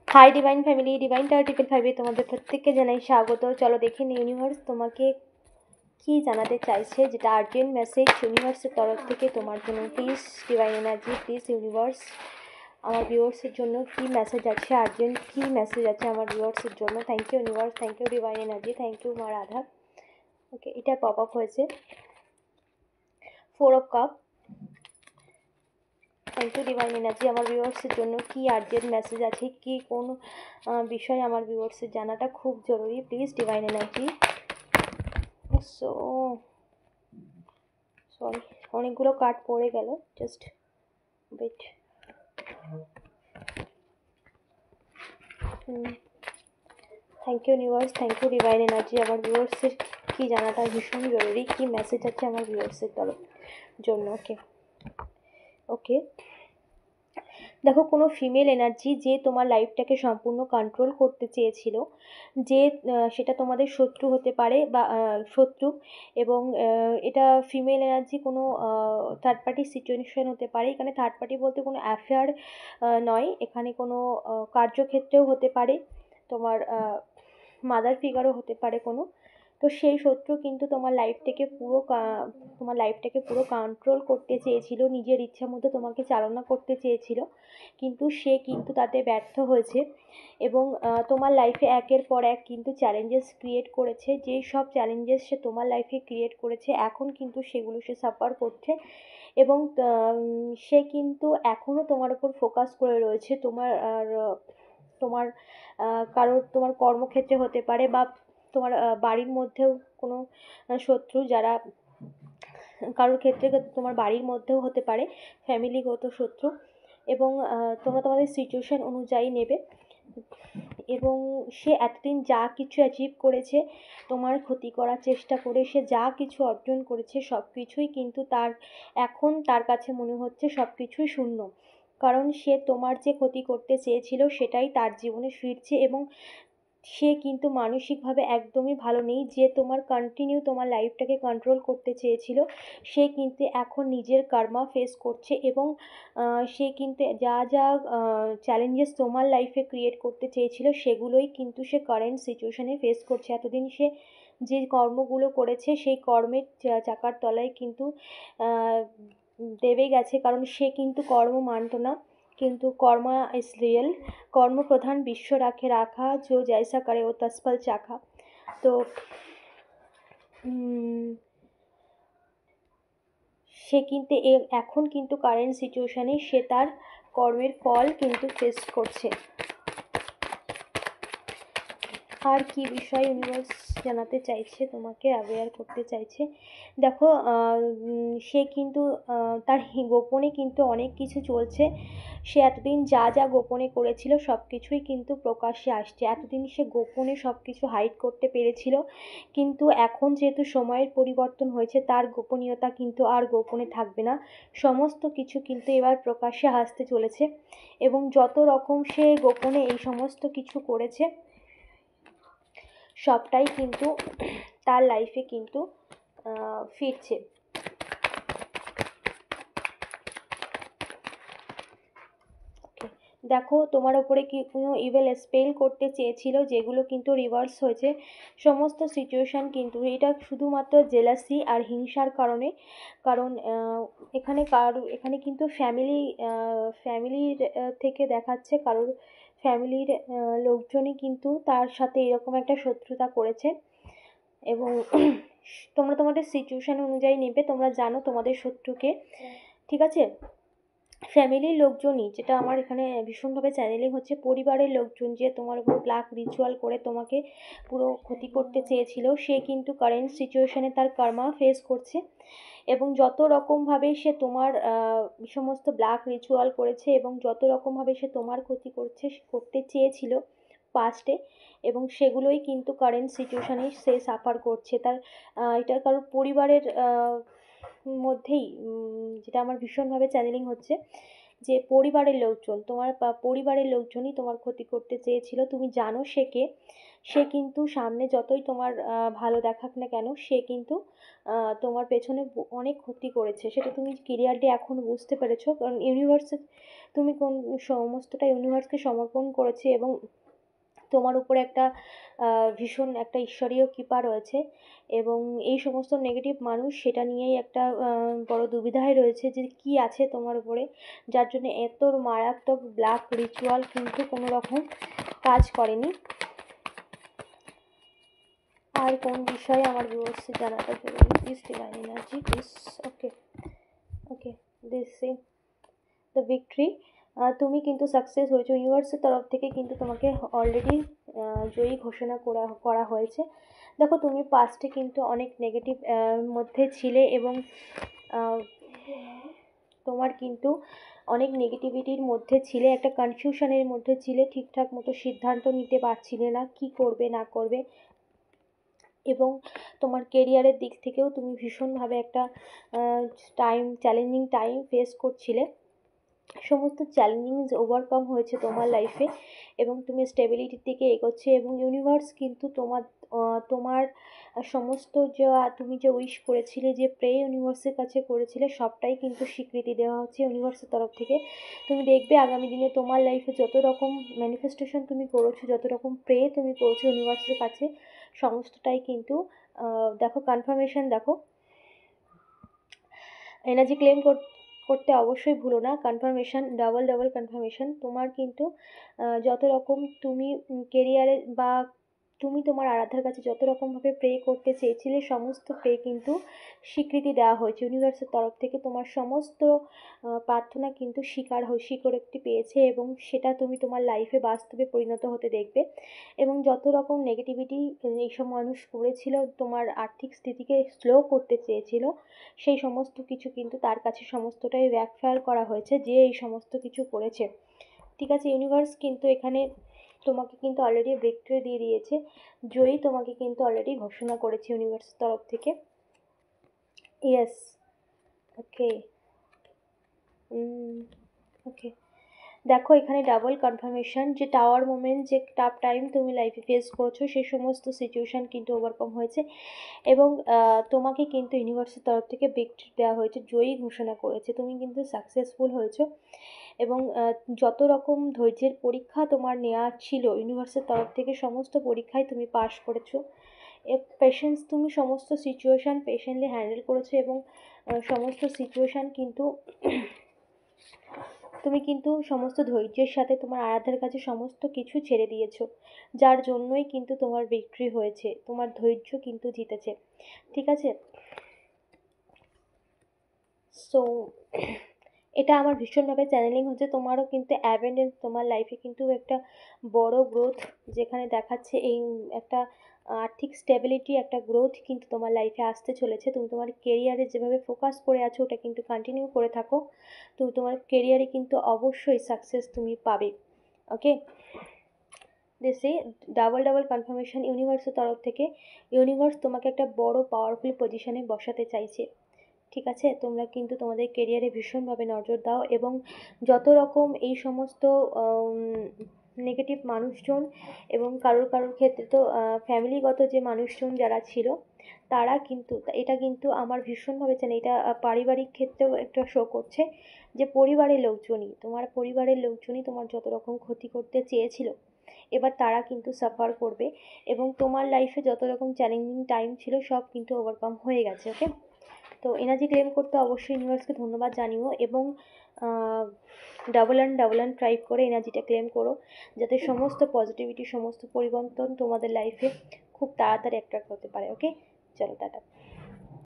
Hi divine family, divine টার্টিকেল ফাইভে তোমাদের প্রত্যেককে জানাই স্বাগত। চলো দেখে নিই ইউনিভার্স তোমাকে কি জানাতে চাইছে, যেটা আর্জেন্ট মেসেজ ইউনিভার্সের তরফ থেকে তোমার জন্য। Please divine energy, please universe, আমার ভিউয়ার্সের জন্য কি মেসেজ আছে, আর্জেন্ট কি মেসেজ আছে আমার ভিউয়ার্সের জন্য। Thank you universe, thank you divine energy, thank you মা রাধা। ওকে, এটা পপ আপ হয়েছে 4 of cup. Thank you divine energy, আমার ভিউয়ার্সের জন্য কি আর্জেন্ট মেসেজ আছে, কি কোন বিষয় আমার ভিউয়ার্সের জানাটা খুব জরুরি। Please divine energy. So sorry, অনেকগুলো কার্ড পড়ে গেল, just wait. Thank you universe, thank you divine energy, আমার ভিউয়ার্সের কি জানাটা ভীষণ জরুরি, কি মেসেজ আছে আমার ভিউয়ার্সের তরফ জন্য। ওকে ওকে, দেখো কোনো ফিমেল এনার্জি যে তোমার লাইফটাকে সম্পূর্ণ কন্ট্রোল করতে চেয়েছিল, যে সেটা তোমাদের শত্রু হতে পারে বা শত্রু, এবং এটা ফিমেল এনার্জি কোনো থার্ড পার্টি সিচুয়েশন হতে পারে। এখানে থার্ড পার্টি বলতে কোনো অ্যাফেয়ার নয়, এখানে কোনো কার্যক্ষেত্রেও হতে পারে, তোমার মাদার ফিগারও হতে পারে কোনো। তো সেই শত্রু কিন্তু তোমার লাইফটাকে পুরো কন্ট্রোল করতে চেয়েছিল, নিজের ইচ্ছা মতো তোমাকে চালনা করতে চেয়েছিল, কিন্তু সে কিন্তু তাতে ব্যর্থ হয়েছে। এবং তোমার লাইফে একের পর এক কিন্তু চ্যালেঞ্জেস ক্রিয়েট করেছে। যেই সব চ্যালেঞ্জেস সে তোমার লাইফে ক্রিয়েট করেছে, এখন কিন্তু সেগুলো সে সাফার করছে। এবং সে কিন্তু এখনও তোমার উপর ফোকাস করে রয়েছে। তোমার তোমার কর্মক্ষেত্রে হতে পারে, বা তোমার বাড়ির মধ্যেও কোনো শত্রু, যারা কারোর ক্ষেত্রে তোমার বাড়ির মধ্যেও হতে পারে ফ্যামিলিগত শত্রু। এবং তোমরা তোমাদের সিচুয়েশান অনুযায়ী নেবে। এবং সে এতদিন যা কিছু অ্যাচিভ করেছে, তোমার ক্ষতি করার চেষ্টা করে সে যা কিছু অর্জন করেছে, সব কিছুই কিন্তু এখন তার কাছে মনে হচ্ছে সব কিছুই শূন্য। কারণ সে তোমার যে ক্ষতি করতে চেয়েছিল সেটাই তার জীবনে ফিরছে। এবং সে কিন্তু মানসিকভাবে একদমই ভালো নেই। যে তোমার লাইফটাকে কন্ট্রোল করতে চেয়েছিল, সে কিন্তু এখন নিজের কার্মা ফেস করছে। এবং সে কিন্তু যা যা চ্যালেঞ্জেস তোমার লাইফে ক্রিয়েট করতে চেয়েছিল, সেগুলোই কিন্তু সে কারেন্ট সিচুয়েশানে ফেস করছে। এতদিন সে যে কর্মগুলো করেছে, সেই কর্মের চাকার তলায় কিন্তু দেবে গেছে, কারণ সে কিন্তু কর্ম মানত না। কিন্তু কর্মা ইজ রিয়েল। কর্মপ্রধান বিশ্ব রাখা जो जैसा करे वो तत्फल চাখা। তো সে কিন্তু এখন কিন্তু কারেন্ট সিচুয়েশানে সে তার কর্মের ফল কিন্তু ফেস করছে। আর কি বিষয় ইউনিভার্স জানাতে চাইছে, তোমাকে অ্যাওয়্যার করতে চাইছে। দেখো সে কিন্তু তার গোপনে কিন্তু অনেক কিছু চলছে। সে এতদিন যা যা গোপনে করেছিল সব কিছুই কিন্তু প্রকাশ্যে আসছে। এতদিন সে গোপনে সব কিছু হাইড করতে পেরেছিল, কিন্তু এখন যেহেতু সময়ের পরিবর্তন হয়েছে, তার গোপনীয়তা কিন্তু আর গোপনে থাকবে না। সমস্ত কিছু কিন্তু এবার প্রকাশ্যে আসতে চলেছে। এবং যত রকম সে গোপনে এই সমস্ত কিছু করেছে, সবটাই কিন্তু তার লাইফে কিন্তু ফিরছে। দেখো তোমার ওপরে কি কোনো ইভেল স্পেল করতে চেয়েছিল, যেগুলো কিন্তু রিভার্স হয়েছে। সমস্ত সিচুয়েশান কিন্তু এটা শুধুমাত্র জেলাসি আর হিংসার কারণে। কারণ এখানে কিন্তু ফ্যামিলির থেকে দেখাচ্ছে, কারোর ফ্যামিলির লোকজনই কিন্তু তার সাথে এরকম একটা শত্রুতা করেছে। এবং তোমরা তোমাদের সিচুয়েশান অনুযায়ী নেবে, তোমরা জানো তোমাদের শত্রুকে, ঠিক আছে। ফ্যামিলির লোকজনই, যেটা আমার এখানে ভীষণভাবে চ্যানেলিং হচ্ছে, পরিবারের লোকজন যে তোমার উপর ব্ল্যাক রিচুয়াল করে তোমাকে পুরো ক্ষতি করতে চেয়েছিল, সে কিন্তু কারেন্ট সিচুয়েশানে তার কর্মা ফেস করছে। এবং যত রকমভাবে সে তোমার সমস্ত ব্ল্যাক রিচুয়াল করেছে, এবং যত রকমভাবে সে তোমার ক্ষতি করতে চেয়েছিল পাস্টে, এবং সেগুলোই কিন্তু কারেন্ট সিচুয়েশানে সে সাফার করছে। এটা কারোর পরিবারের মধ্যেই, যেটা আমার ভীষণভাবে চ্যানেলিং হচ্ছে, যে পরিবারের লোকজনই তোমার ক্ষতি করতে চেয়েছিল। তুমি জানো সে কে। সে কিন্তু সামনে যতই তোমার ভালো দেখাক না কেন, সে কিন্তু তোমার পেছনে অনেক ক্ষতি করেছে। সেটা তুমি ক্লিয়ারলি এখন বুঝতে পেরেছো, কারণ ইউনিভার্সের তুমি কোন সমস্তটা ইউনিভার্সকে সমর্পণ করেছে এবং তোমার উপরে একটা ভীষণ একটা ঈশ্বরীয় কৃপা রয়েছে। এবং এই সমস্ত নেগেটিভ মানুষ সেটা নিয়েই একটা বড় দুবিধায় রয়েছে যে কি আছে তোমার উপরে, যার জন্য এত মারাত্মক ব্ল্যাক রিচুয়াল কিন্তু কোনো রকম কাজ করেনি। আর কোন বিষয়ে আমার ভিউয়ার্সকে জানাটা জরুরি, please divine energy please. Okay okay, this is the victory. তুমি কিন্তু সাকসেস হয়েছো, ইউনিভার্সের তরফ থেকে কিন্তু তোমাকে অলরেডি জয়ী ঘোষণা করা হয়েছে। দেখো তুমি পাস্টে কিন্তু অনেক নেগেটিভ মধ্যে ছিলে এবং তোমার কিন্তু অনেক নেগেটিভিটির মধ্যে ছিলে, একটা কনফিউশনের মধ্যে ছিলে, ঠিকঠাক মতো সিদ্ধান্ত নিতে পারছিলে না কি করবে না করবে। এবং তোমার কেরিয়ারের দিক থেকেও তুমি ভীষণভাবে একটা চ্যালেঞ্জিং টাইম ফেস করছিলে। সমস্ত চ্যালেঞ্জিং ওভারকাম হয়েছে তোমার লাইফে এবং তুমি স্টেবিলিটির দিকে এগোচ্ছে এবং ইউনিভার্স কিন্তু তোমার সমস্ত যা তুমি যে উইশ করেছিলে, যে প্রে ইউনিভার্সের কাছে করেছিলে, সবটাই কিন্তু স্বীকৃতি দেওয়া হচ্ছে ইউনিভার্সের তরফ থেকে। তুমি দেখবে আগামী দিনে তোমার লাইফে যত রকম ম্যানিফেস্টেশন তুমি করেছো, যত রকম প্রে তুমি করেছো ইউনিভার্সের কাছে, সমস্তটাই কিন্তু দেখো কনফার্মেশন, দেখো এনার্জি ক্লেম করতে অবশ্যই ভুলো না। Confirmation, double confirmation. তোমার কিন্তু যত রকম তুমি কেরিয়ারে বা তুমি তোমার আরাধ্যার কাছে যত রকমভাবে প্রে করতে চেয়েছিলে, সমস্ত প্রে কিন্তু স্বীকৃতি দেওয়া হয়েছে ইউনিভার্সের তরফ থেকে। তোমার সমস্ত প্রার্থনা কিন্তু স্বীকারোক্তি পেয়েছে এবং সেটা তুমি তোমার লাইফে বাস্তবে পরিণত হতে দেখবে। এবং যত রকম নেগেটিভিটি এইসব মানুষ করেছিল, তোমার আর্থিক স্থিতিকে স্লো করতে চেয়েছিল, সেই সমস্ত কিছু কিন্তু তার কাছে সমস্তটাই ব্যাকফায়ার করা হয়েছে, যে এই সমস্ত কিছু করেছে। ঠিক আছে, ইউনিভার্স কিন্তু এখানে তোমাকে কিন্তু অলরেডি ভিক্টরি দিয়ে দিয়েছে, জয়ী তোমাকে কিন্তু অলরেডি ঘোষণা করেছে ইউনিভার্সের তরফ থেকে। ইয়েস, ওকে ওকে। দেখো এখানে ডাবল কনফার্মেশন, যে টাওয়ার মোমেন্ট, যে টাফ টাইম তুমি লাইফে ফেস করেছো, সেই সমস্ত সিচুয়েশান কিন্তু ওভারকাম হয়েছে এবং তোমাকে কিন্তু ইউনিভার্সের তরফ থেকে ভিক্টরি দেওয়া হয়েছে, জয়ী ঘোষণা করেছে। তুমি কিন্তু সাকসেসফুল হয়েছো এবং যত রকম ধৈর্যের পরীক্ষা তোমার নেওয়া ছিল ইউনিভার্সের তরফ থেকে, সমস্ত পরীক্ষায় তুমি পাশ করেছো। পেশেন্স, তুমি সমস্ত সিচুয়েশান পেশেন্টলি হ্যান্ডেল করেছো এবং সমস্ত সিচুয়েশান কিন্তু তুমি কিন্তু সমস্ত ধৈর্যের সাথে তোমার আরাধ্যার কাছে সমস্ত কিছু ছেড়ে দিয়েছো, যার জন্যই কিন্তু তোমার ভিক্টরি হয়েছে, তোমার ধৈর্য কিন্তু জিতেছে। ঠিক আছে, সো এটা আমার ভীষণভাবে চ্যানেলিং হচ্ছে। তোমারও কিন্তু অ্যাবেন্ডেন্স, তোমার লাইফে কিন্তু একটা বড় গ্রোথ যেখানে দেখাচ্ছে, এই একটা আর্থিক স্টেবিলিটি, একটা গ্রোথ কিন্তু তোমার লাইফে আসতে চলেছে। তুমি তোমার কেরিয়ারে যেভাবে ফোকাস করে আছো ওটা কিন্তু কন্টিনিউ করে থাকো, তুমি তোমার কেরিয়ারে কিন্তু অবশ্যই সাকসেস তুমি পাবে। ওকে, দিসে ডাবল কনফার্মেশন ইউনিভার্সের তরফ থেকে। ইউনিভার্স তোমাকে একটা বড় পাওয়ারফুল পজিশনে বসাতে চাইছে। ঠিক আছে, তোমরা কিন্তু তোমাদের কেরিয়ারে ভীষণভাবে নজর দাও এবং যত রকম এই সমস্ত নেগেটিভ মানুষজন এবং কারোর ক্ষেত্রে তো ফ্যামিলিগত যে মানুষজন যারা ছিল, তারা কিন্তু, এটা কিন্তু আমার ভীষণভাবে চাই, এটা পারিবারিক ক্ষেত্রেও একটা শো করছে, যে পরিবারের লোকজনই, তোমার পরিবারের লোকজনই তোমার যত রকম ক্ষতি করতে চেয়েছিল, এবার তারা কিন্তু সাফার করবে এবং তোমার লাইফে যত রকম চ্যালেঞ্জিং টাইম ছিল সব কিন্তু ওভারকাম হয়ে গেছে। ওকে, তো এনার্জি ক্লেম করতে অবশ্যই ইউনিভার্সকে ধন্যবাদ জানিও এবং ডাবল অ্যান্ড ট্রাই করে এনার্জিটা ক্লেম করো, যাতে সমস্ত পজিটিভিটি, সমস্ত পরিবর্তন তোমাদের লাইফে খুব তাড়াতাড়ি অ্যাট্রাক্ট হতে পারে। ওকে, চলো টাটা।